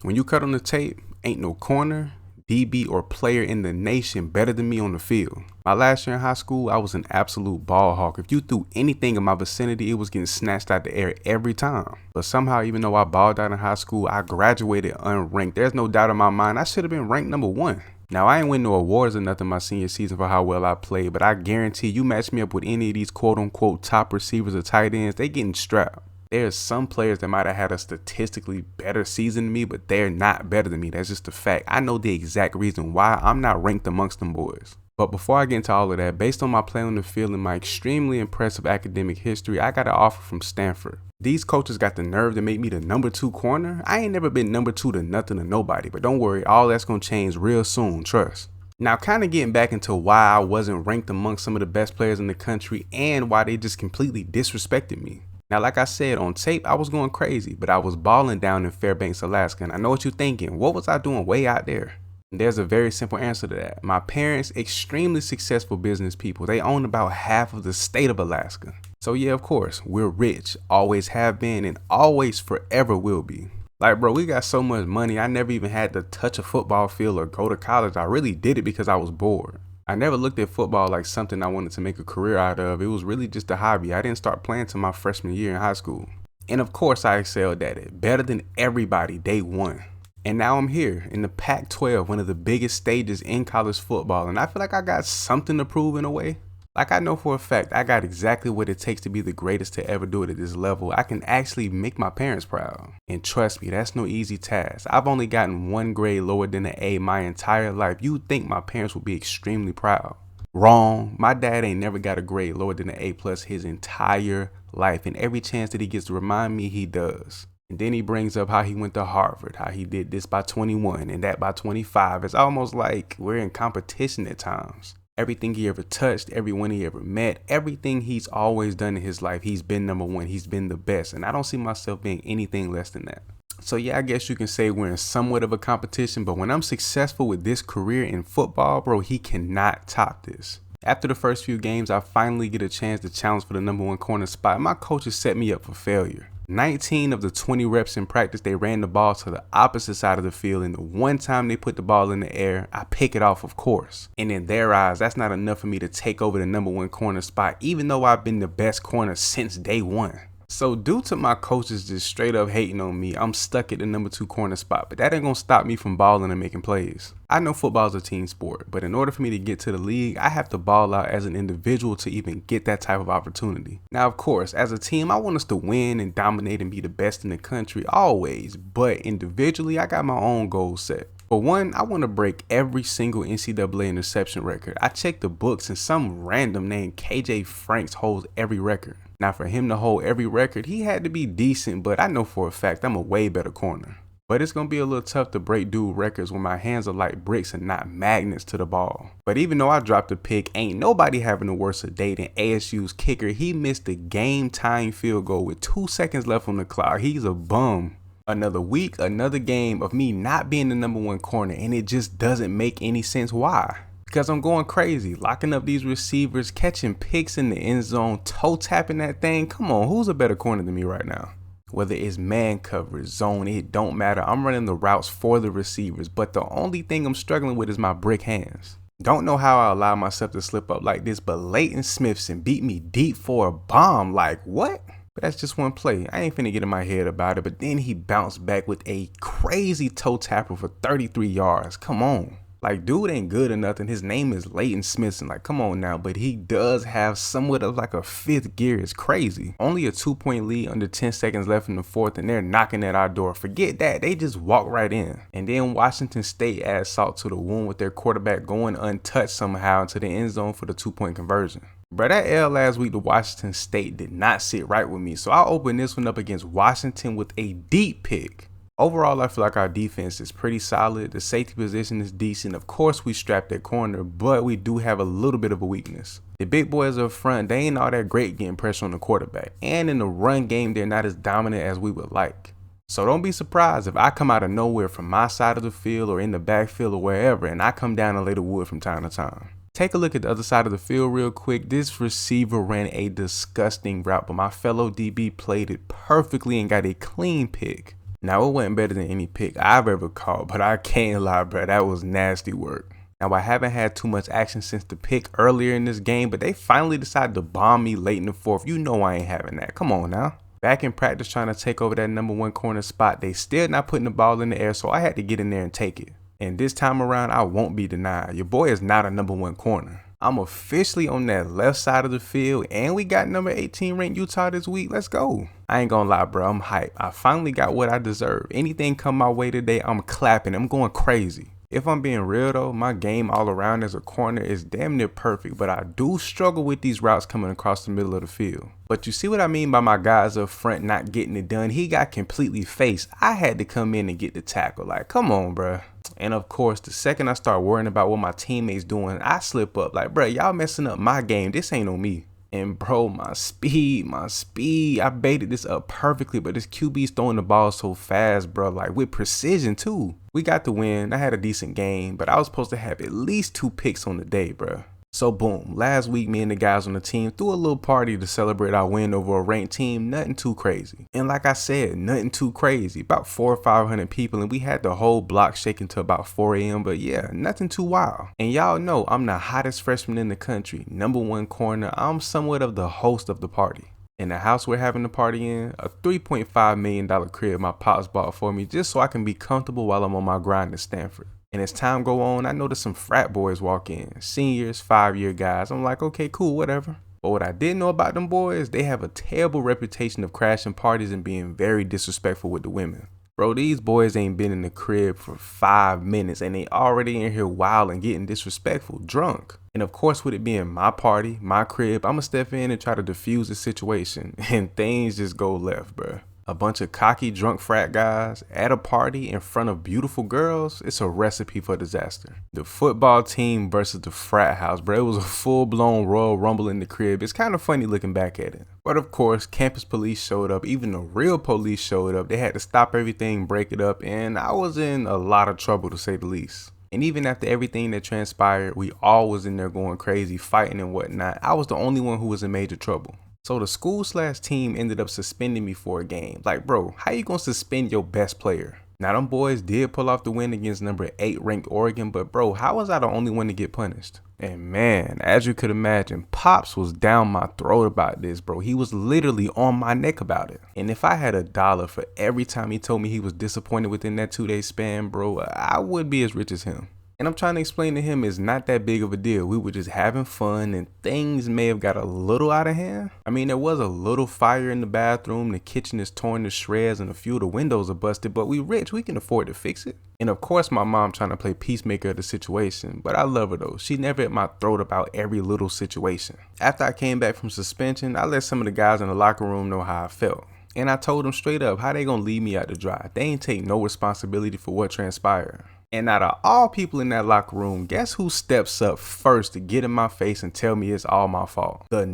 When you cut on the tape, ain't no corner, DB, or player in the nation better than me on the field. My last year in high school, I was an absolute ball hawk. If you threw anything in my vicinity, it was getting snatched out the air every time. But somehow, even though I balled out in high school, I graduated unranked. There's no doubt in my mind, I should have been ranked number 1. Now, I ain't win no awards or nothing my senior season for how well I played, but I guarantee you match me up with any of these quote-unquote top receivers or tight ends, they getting strapped. There's some players that might have had a statistically better season than me, but they're not better than me. That's just a fact. I know the exact reason why I'm not ranked amongst them boys. But before I get into all of that, based on my play on the field and my extremely impressive academic history, I got an offer from Stanford. These coaches got the nerve to make me the number 2 corner. I ain't never been number 2 to nothing or nobody, but don't worry, all that's gonna change real soon, trust. Now, kind of getting back into why I wasn't ranked amongst some of the best players in the country and why they just completely disrespected me. Now, like I said, on tape, I was going crazy, but I was balling down in Fairbanks, Alaska, and I know what you're thinking. What was I doing way out there? And there's a very simple answer to that. My parents, extremely successful business people, they own about half of the state of Alaska. So yeah, of course, we're rich, always have been, and always forever will be. Like, bro, we got so much money, I never even had to touch a football field or go to college. I really did it because I was bored. I never looked at football like something I wanted to make a career out of. It was really just a hobby. I didn't start playing till my freshman year in high school. And of course I excelled at it, better than everybody day one. And now I'm here in the Pac-12, one of the biggest stages in college football. And I feel like I got something to prove in a way. Like, I know for a fact I got exactly what it takes to be the greatest to ever do it at this level. I can actually make my parents proud. And trust me, that's no easy task. I've only gotten 1 grade lower than an A my entire life. You'd think my parents would be extremely proud. Wrong. My dad ain't never got a grade lower than an A+ his entire life. And every chance that he gets to remind me, he does. And then he brings up how he went to Harvard, how he did this by 21 and that by 25. It's almost like we're in competition at times. Everything he ever touched, everyone he ever met, everything he's always done in his life, he's been number 1. He's been the best. And I don't see myself being anything less than that. So yeah, I guess you can say we're in somewhat of a competition. But when I'm successful with this career in football, bro, he cannot top this. After the first few games, I finally get a chance to challenge for the number 1 corner spot. My coaches set me up for failure. 19 of the 20 reps in practice, they ran the ball to the opposite side of the field, and the one time they put the ball in the air, I pick it off, of course. And in their eyes, that's not enough for me to take over the number 1 corner spot, even though I've been the best corner since day 1. So due to my coaches just straight up hating on me, I'm stuck at the number 2 corner spot, but that ain't gonna stop me from balling and making plays. I know football's a team sport, but in order for me to get to the league, I have to ball out as an individual to even get that type of opportunity. Now, of course, as a team, I want us to win and dominate and be the best in the country always, but individually, I got my own goals set. For one, I want to break every single NCAA interception record. I checked the books and some random named KJ Franks holds every record. Now, for him to hold every record, he had to be decent, but I know for a fact I'm a way better corner. But it's going to be a little tough to break dude records when my hands are like bricks and not magnets to the ball. But even though I dropped a pick, ain't nobody having a worse day than ASU's kicker. He missed a game-tying field goal with 2 seconds left on the clock. He's a bum. Another week, another game of me not being the number 1 corner, and it just doesn't make any sense. Why? Because I'm going crazy, locking up these receivers, catching picks in the end zone, toe tapping that thing. Come on, who's a better corner than me right now? Whether it's man coverage, zone, it don't matter. I'm running the routes for the receivers, but the only thing I'm struggling with is my brick hands. Don't know how I allow myself to slip up like this, but Leighton Smithson beat me deep for a bomb. Like, what? But that's just one play. I ain't finna get in my head about it, but then he bounced back with a crazy toe tapper for 33 yards. Come on. Like, dude ain't good or nothing. His name is Leighton Smithson. Like, come on now. But he does have somewhat of like a 5th gear. It's crazy. Only a 2-point lead under 10 seconds left in the 4th, and they're knocking at our door. Forget that. They just walk right in. And then Washington State adds salt to the wound with their quarterback going untouched somehow into the end zone for the 2-point conversion. Bro, that L last week to Washington State did not sit right with me. So I'll open this one up against Washington with a deep pick. Overall, I feel like our defense is pretty solid. The safety position is decent. Of course, we strapped at corner, but we do have a little bit of a weakness. The big boys up front, they ain't all that great getting pressure on the quarterback. And in the run game, they're not as dominant as we would like. So don't be surprised if I come out of nowhere from my side of the field or in the backfield or wherever, and I come down and lay the wood from time to time. Take a look at the other side of the field real quick. This receiver ran a disgusting route, but my fellow DB played it perfectly and got a clean pick. Now, it wasn't better than any pick I've ever caught, but I can't lie, bro, that was nasty work. Now, I haven't had too much action since the pick earlier in this game, but they finally decided to bomb me late in the fourth. You know I ain't having that. Come on now. Back in practice trying to take over that number 1 corner spot, they still not putting the ball in the air, so I had to get in there and take it. And this time around, I won't be denied. Your boy is not a number 1 corner. I'm officially on that left side of the field, and we got number 18 ranked Utah this week. Let's go. I ain't gonna lie, bro. I'm hyped. I finally got what I deserve. Anything come my way today, I'm clapping. I'm going crazy. If I'm being real though, my game all around as a corner is damn near perfect, but I do struggle with these routes coming across the middle of the field. But you see what I mean by my guys up front not getting it done? He got completely faced. I had to come in and get the tackle. Like, come on, bruh. And of course, the second I start worrying about what my teammates doing, I slip up. Like, bruh, y'all messing up my game. This ain't on me. And bro, my speed, I baited this up perfectly, but this QB's throwing the ball so fast, bro, like with precision too. We got the win. I had a decent game, but I was supposed to have at least 2 picks on the day, bro. So boom, last week me and the guys on the team threw a little party to celebrate our win over a ranked team, nothing too crazy. And like I said, nothing too crazy, about 400 or 500 people, and we had the whole block shaking till about 4 a.m. But yeah, nothing too wild. And y'all know I'm the hottest freshman in the country, number 1 corner. I'm somewhat of the host of the party. In the house we're having the party in, a $3.5 million crib my pops bought for me just so I can be comfortable while I'm on my grind at Stanford. And as time go on, I noticed some frat boys walk in, seniors, 5-year guys. I'm like, okay, cool, whatever. But what I didn't know about them boys, they have a terrible reputation of crashing parties and being very disrespectful with the women. Bro, these boys ain't been in the crib for 5 minutes and they already in here wild and getting disrespectful, drunk. And of course, with it being my party, my crib, I'ma step in and try to defuse the situation, and things just go left, bro. A bunch of cocky, drunk frat guys at a party in front of beautiful girls, it's a recipe for disaster. The football team versus the frat house, bro. It was a full-blown Royal Rumble in the crib. It's kind of funny looking back at it. But of course, campus police showed up. Even the real police showed up. They had to stop everything, break it up, and I was in a lot of trouble to say the least. And even after everything that transpired, we all was in there going crazy, fighting and whatnot. I was the only one who was in major trouble. So the school/team ended up suspending me for a game. Like, bro, how you gonna suspend your best player? Now, them boys did pull off the win against number 8 ranked Oregon, but bro, how was I the only one to get punished? And man, as you could imagine, Pops was down my throat about this, bro. He was literally on my neck about it. And if I had $1 for every time he told me he was disappointed within that 2-day span, bro, I would be as rich as him. And I'm trying to explain to him it's not that big of a deal. We were just having fun and things may have got a little out of hand. I mean, there was a little fire in the bathroom, the kitchen is torn to shreds and a few of the windows are busted, but we rich, we can afford to fix it. And of course my mom trying to play peacemaker of the situation, but I love her though. She never at my throat about every little situation. After I came back from suspension, I let some of the guys in the locker room know how I felt. And I told them straight up, how they gonna leave me out to dry? They ain't take no responsibility for what transpired. And out of all people in that locker room, guess who steps up first to get in my face and tell me it's all my fault? The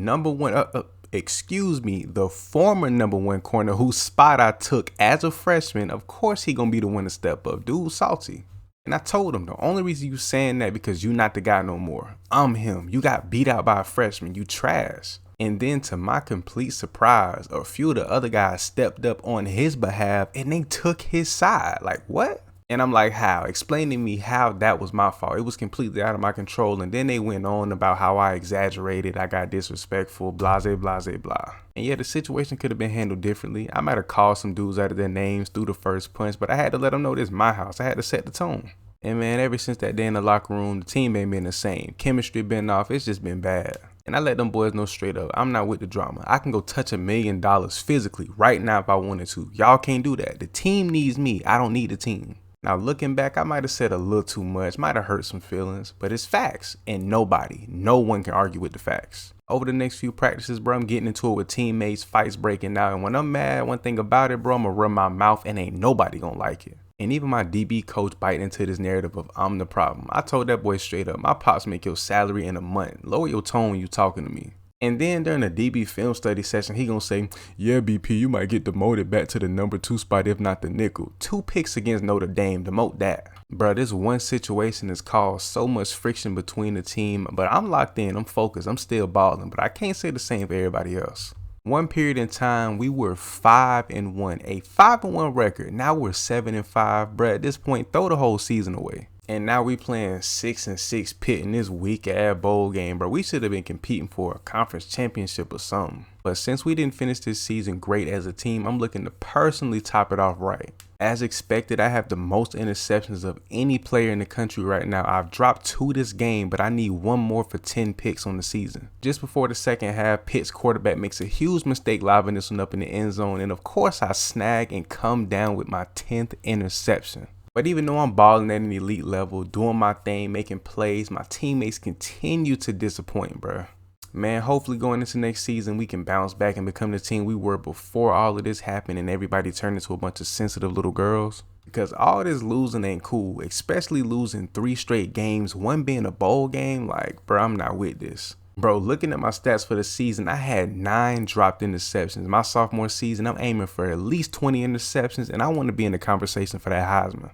the former number 1 corner whose spot I took as a freshman. Of course he gonna be the one to step up. Dude, salty. And I told him the only reason you saying that because you not the guy no more. I'm him. You got beat out by a freshman. You trash. And then to my complete surprise, a few of the other guys stepped up on his behalf and they took his side. Like, what? And I'm like, how? Explain to me how that was my fault. It was completely out of my control. And then they went on about how I exaggerated, I got disrespectful, blase, blase, blah. And yeah, the situation could have been handled differently. I might have called some dudes out of their names through the first punch, but I had to let them know this is my house. I had to set the tone. And man, ever since that day in the locker room, the team ain't been the same. Chemistry been off. It's just been bad. And I let them boys know straight up, I'm not with the drama. I can go touch $1 million physically right now if I wanted to. Y'all can't do that. The team needs me. I don't need the team. Now, looking back, I might have said a little too much, might have hurt some feelings, but it's facts, and no one can argue with the facts. Over the next few practices, bro, I'm getting into it with teammates, fights breaking out, and when I'm mad, one thing about it, bro, I'm gonna run my mouth and ain't nobody gonna like it. And even my DB coach biting into this narrative of I'm the problem. I told that boy straight up, my pops make your salary in a month. Lower your tone when you talking to me. And then during the DB film study session, he gonna say, yeah, BP, you might get demoted back to the number 2 spot, if not the nickel. 2 picks against Notre Dame, demote that. Bro, this one situation has caused so much friction between the team, but I'm locked in, I'm focused, I'm still balling, but I can't say the same for everybody else. One period in time, we were 5-1, a 5-1 record. Now we're 7-5, bruh. At this point, throw the whole season away. And now we playing 6-6 Pitt in this weak ass bowl game, bro. We should have been competing for a conference championship or something. But since we didn't finish this season great as a team, I'm looking to personally top it off right. As expected, I have the most interceptions of any player in the country right now. I've dropped 2 this game, but I need 1 more for 10 picks on the season. Just before the second half, Pitt's quarterback makes a huge mistake lobbing this one up in the end zone, and of course I snag and come down with my 10th interception. But even though I'm balling at an elite level, doing my thing, making plays, my teammates continue to disappoint, bro. Man, hopefully going into next season, we can bounce back and become the team we were before all of this happened and everybody turned into a bunch of sensitive little girls. Because all this losing ain't cool, especially losing 3 straight games, one being a bowl game. Like, bro, I'm not with this. Bro, looking at my stats for the season, I had 9 dropped interceptions. My sophomore season, I'm aiming for at least 20 interceptions, and I want to be in the conversation for that Heisman.